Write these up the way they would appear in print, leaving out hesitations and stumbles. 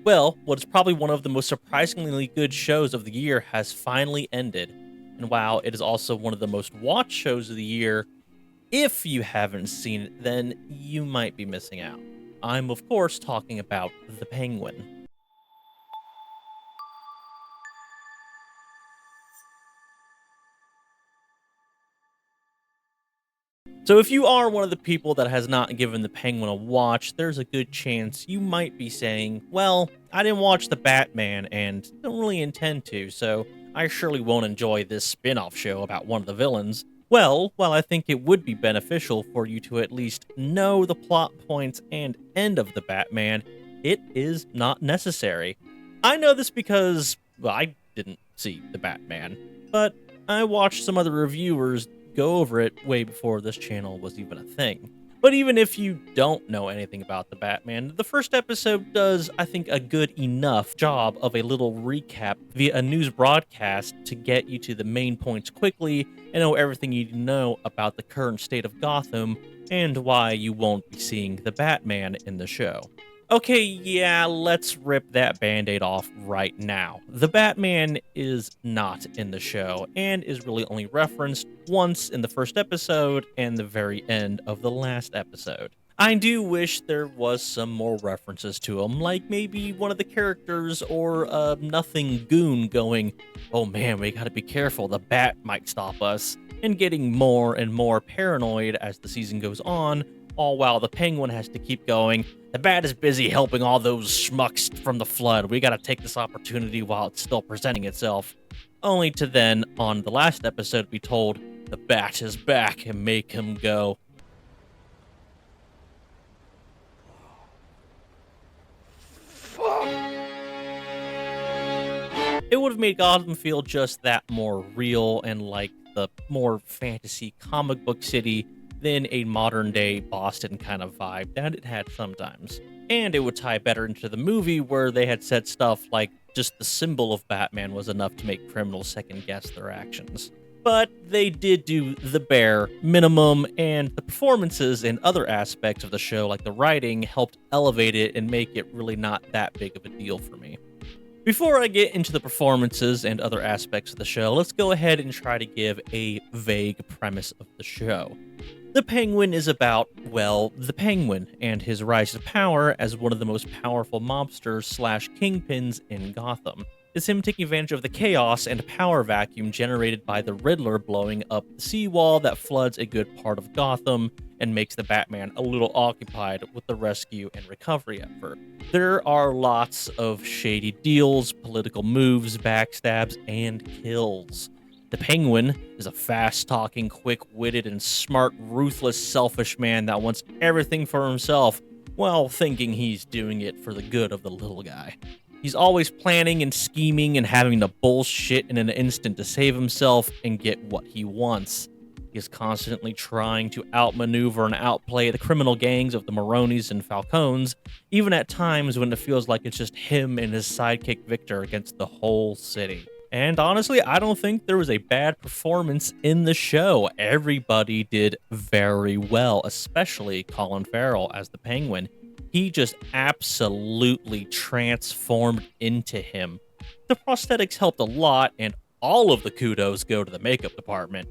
Well, what is probably one of the most surprisingly good shows of the year has finally ended. And while it is also one of the most watched shows of the year, if you haven't seen it, then you might be missing out. I'm, of course, talking about The Penguin. So, if you are one of the people that has not given The Penguin a watch, there's a good chance you might be saying, well, I didn't watch The Batman and don't really intend to, so I surely won't enjoy this spin off show about one of the villains. Well, while I think it would be beneficial for you to at least know the plot points and end of The Batman, it is not necessary. I know this because, well, I didn't see The Batman, but I watched some other reviewers go over it way before this channel was even a thing. But even if you don't know anything about the Batman, the first episode does, I think, a good enough job of a little recap via a news broadcast to get you to the main points quickly and know everything you need to know about the current state of Gotham and why you won't be seeing the Batman in the show. Okay, yeah, let's rip that band-aid off right now. The Batman is not in the show, and is really only referenced once in the first episode and the very end of the last episode. I do wish there was some more references to him, like maybe one of the characters or a nothing goon going, oh man, we gotta be careful, the Bat might stop us, and getting more and more paranoid as the season goes on, all while the Penguin has to keep going, the Bat is busy helping all those schmucks from the flood. We gotta take this opportunity while it's still presenting itself. Only to then, on the last episode, be told, the Bat is back and make him go. It would have made Gotham feel just that more real and like the more fantasy comic book city than a modern day Boston kind of vibe that it had sometimes. And it would tie better into the movie where they had said stuff like just the symbol of Batman was enough to make criminals second guess their actions. But they did do the bare minimum, and the performances and other aspects of the show, like the writing, helped elevate it and make it really not that big of a deal for me. Before I get into the performances and other aspects of the show, let's go ahead and try to give a vague premise of the show. The Penguin is about, well, the Penguin and his rise to power as one of the most powerful mobsters slash kingpins in Gotham. It's him taking advantage of the chaos and power vacuum generated by the Riddler blowing up the seawall that floods a good part of Gotham and makes the Batman a little occupied with the rescue and recovery effort. There are lots of shady deals, political moves, backstabs, and kills. The Penguin is a fast-talking, quick-witted, and smart, ruthless, selfish man that wants everything for himself while thinking he's doing it for the good of the little guy. He's always planning and scheming and having to bullshit in an instant to save himself and get what he wants. He is constantly trying to outmaneuver and outplay the criminal gangs of the Maronis and Falcones, even at times when it feels like it's just him and his sidekick Victor against the whole city. And honestly, I don't think there was a bad performance in the show. Everybody did very well, especially Colin Farrell as the Penguin. He just absolutely transformed into him. The prosthetics helped a lot, and all of the kudos go to the makeup department.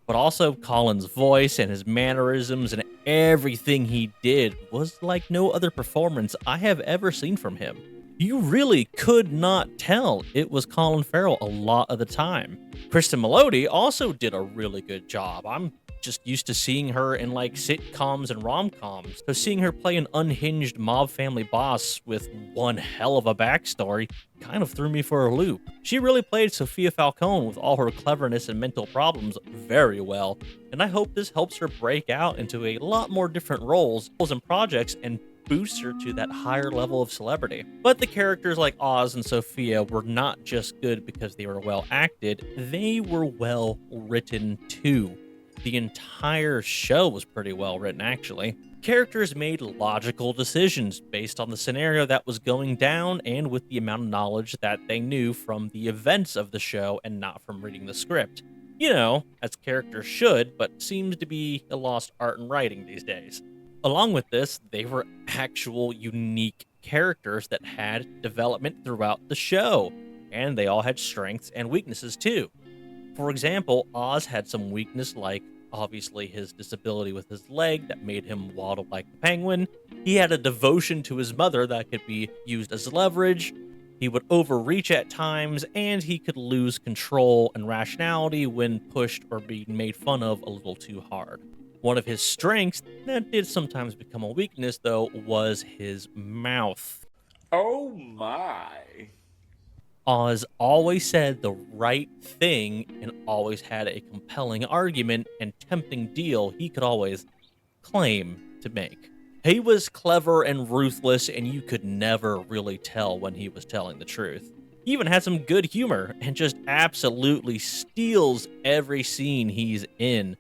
But also Colin's voice and his mannerisms and everything he did was like no other performance I have ever seen from him. You really could not tell it was Colin Farrell a lot of the time. Kristen Melody also did a really good job. I'm just used to seeing her in like sitcoms and rom-coms, so seeing her play an unhinged mob family boss with one hell of a backstory kind of threw me for a loop. She really played Sophia Falcone with all her cleverness and mental problems very well, and I hope this helps her break out into a lot more different roles and projects and boosts her to that higher level of celebrity. But the characters like Oz and Sophia were not just good because they were well acted, they were well written too. The entire show was pretty well written, actually. Characters made logical decisions based on the scenario that was going down and with the amount of knowledge that they knew from the events of the show and not from reading the script. You know, as characters should, but seems to be a lost art in writing these days. Along with this, they were actual unique characters that had development throughout the show, and they all had strengths and weaknesses too. For example, Oz had some weakness like obviously his disability with his leg that made him waddle like the penguin. He had a devotion to his mother that could be used as leverage. He would overreach at times, and he could lose control and rationality when pushed or being made fun of a little too hard. One of his strengths that did sometimes become a weakness, though, was his mouth. Oh my. Oz always said the right thing and always had a compelling argument and tempting deal he could always claim to make. He was clever and ruthless, and you could never really tell when he was telling the truth. He even had some good humor and just absolutely steals every scene he's in.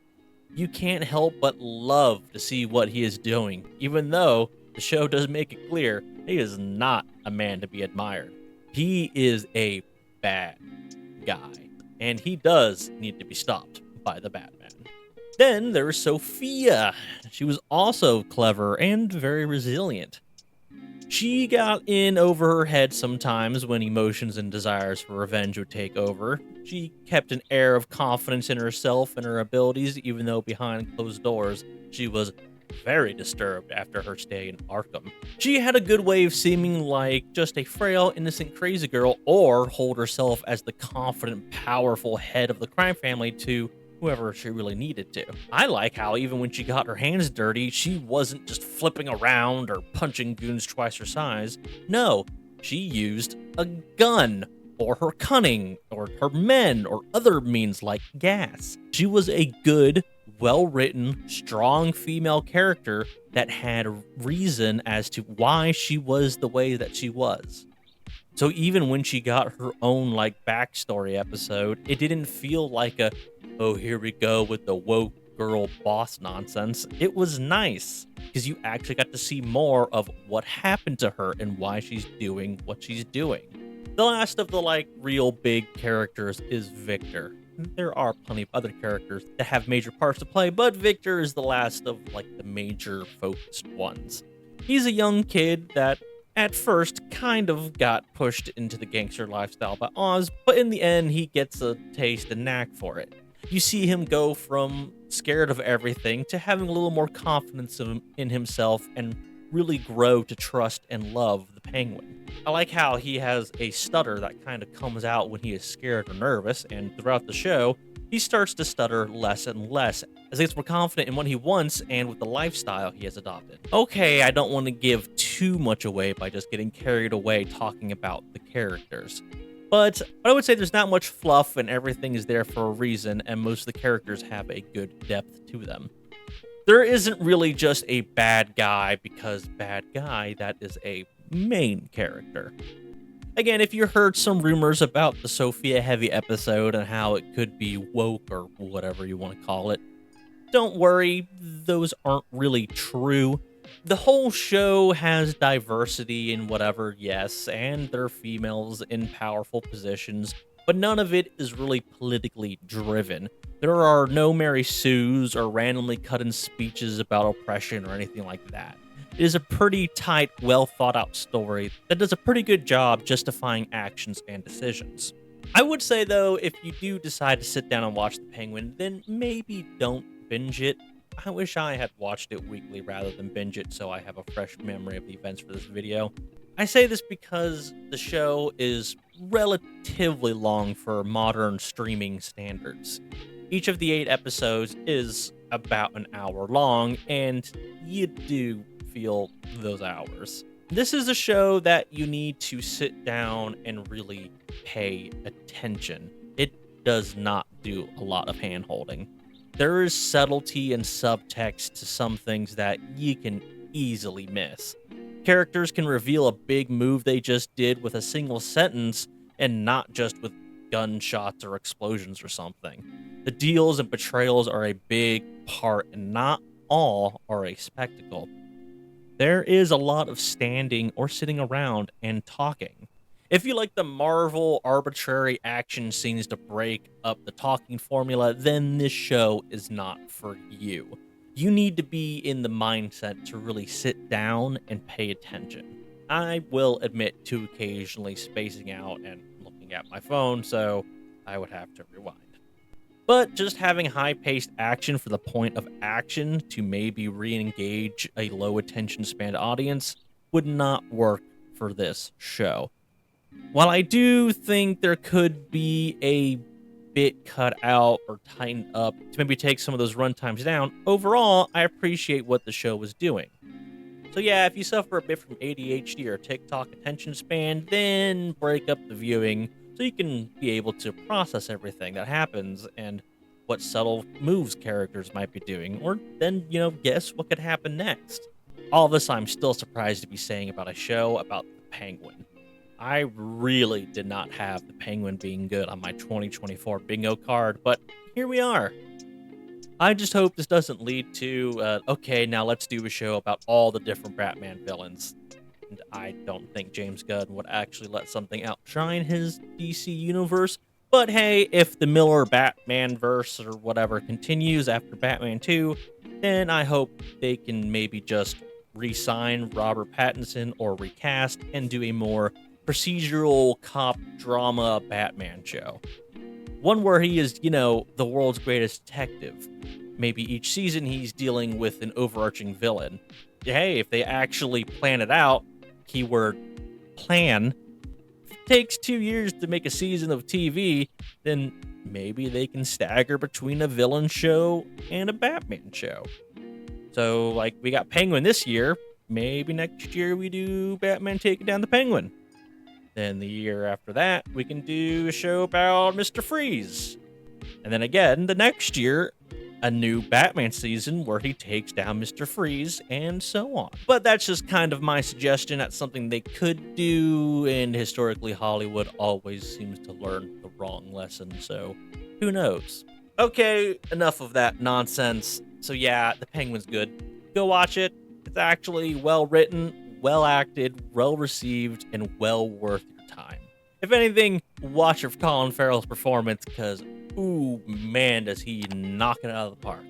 You can't help but love to see what he is doing, even though the show does make it clear he is not a man to be admired. He is a bad guy, and he does need to be stopped by the Batman. Then there's Sophia. She was also clever and very resilient. She got in over her head sometimes when emotions and desires for revenge would take over. She kept an air of confidence in herself and her abilities, even though behind closed doors, she was very disturbed after her stay in Arkham. She had a good way of seeming like just a frail, innocent, crazy girl, or hold herself as the confident, powerful head of the crime family to whoever she really needed to. I like how even when she got her hands dirty, she wasn't just flipping around or punching goons twice her size. No, she used a gun, or her cunning, or her men, or other means like gas. She was a good, well-written, strong female character that had reason as to why she was the way that she was. So even when she got her own backstory episode, it didn't feel like a, oh, here we go with the woke girl boss nonsense. It was nice because you actually got to see more of what happened to her and why she's doing what she's doing. The last of the real big characters is Victor. There are plenty of other characters that have major parts to play, but Victor is the last of the major focused ones. He's a young kid that at first kind of got pushed into the gangster lifestyle by Oz, but in the end he gets a taste and knack for it. You see him go from scared of everything to having a little more confidence in himself and really grow to trust and love the Penguin. I like how he has a stutter that kind of comes out when he is scared or nervous, and throughout the show, he starts to stutter less and less as he gets more confident in what he wants and with the lifestyle he has adopted. Okay, I don't want to give too much away by just getting carried away talking about the characters. But I would say there's not much fluff and everything is there for a reason, and most of the characters have a good depth to them. There isn't really just a bad guy because bad guy, that is a main character. Again, if you heard some rumors about the Sophia Heavy episode and how it could be woke or whatever you want to call it, don't worry, those aren't really true. The whole show has diversity in whatever, yes, and there are females in powerful positions, but none of it is really politically driven. There are no Mary Sues or randomly cut in speeches about oppression or anything like that. It is a pretty tight, well thought out story that does a pretty good job justifying actions and decisions. I would say though, if you do decide to sit down and watch The Penguin, then maybe don't binge it. I wish I had watched it weekly rather than binge it so I have a fresh memory of the events for this video. I say this because the show is relatively long for modern streaming standards. Each of the 8 episodes is about an hour long, and you do feel those hours. This is a show that you need to sit down and really pay attention. It does not do a lot of hand-holding. There is subtlety and subtext to some things that you can easily miss. Characters can reveal a big move they just did with a single sentence and not just with gunshots or explosions or something. The deals and betrayals are a big part, and not all are a spectacle. There is a lot of standing or sitting around and talking. If you like the Marvel arbitrary action scenes to break up the talking formula, then this show is not for you. You need to be in the mindset to really sit down and pay attention. I will admit to occasionally spacing out and looking at my phone, so I would have to rewind. But just having high paced action for the point of action to maybe re engage a low attention span audience would not work for this show. While I do think there could be a bit cut out or tightened up to maybe take some of those runtimes down, overall, I appreciate what the show was doing. So yeah, if you suffer a bit from ADHD or TikTok attention span, then break up the viewing so you can be able to process everything that happens and what subtle moves characters might be doing, or then, guess what could happen next. All this I'm still surprised to be saying about a show about the Penguin. I really did not have the Penguin being good on my 2024 bingo card, but here we are. I just hope this doesn't lead to, okay, now let's do a show about all the different Batman villains. And I don't think James Gunn would actually let something outshine his DC universe. But hey, if the Miller Batman verse or whatever continues after Batman 2, then I hope they can maybe just re-sign Robert Pattinson or recast and do a more procedural cop drama Batman show. One where he is, the world's greatest detective. Maybe each season he's dealing with an overarching villain. Hey, if they actually plan it out, keyword plan, if it takes 2 years to make a season of TV, then maybe they can stagger between a villain show and a Batman show. So, like, we got Penguin this year, maybe next year we do Batman taking down the Penguin. Then the year after that, we can do a show about Mr. Freeze. And then again, the next year, a new Batman season where he takes down Mr. Freeze, and so on. But that's just kind of my suggestion. That's something they could do, and historically, Hollywood always seems to learn the wrong lesson, so who knows? Okay, enough of that nonsense. So yeah, The Penguin's good. Go watch it. It's actually well written, well acted, well received, and well worth your time. If anything, watch for Colin Farrell's performance, because ooh, man, does he knock it out of the park.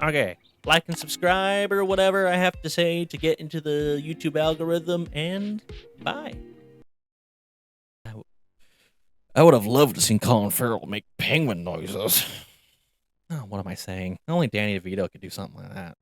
Okay, like and subscribe or whatever I have to say to get into the YouTube algorithm, and bye. I would have loved to see Colin Farrell make penguin noises. Oh, what am I saying? Only Danny DeVito could do something like that.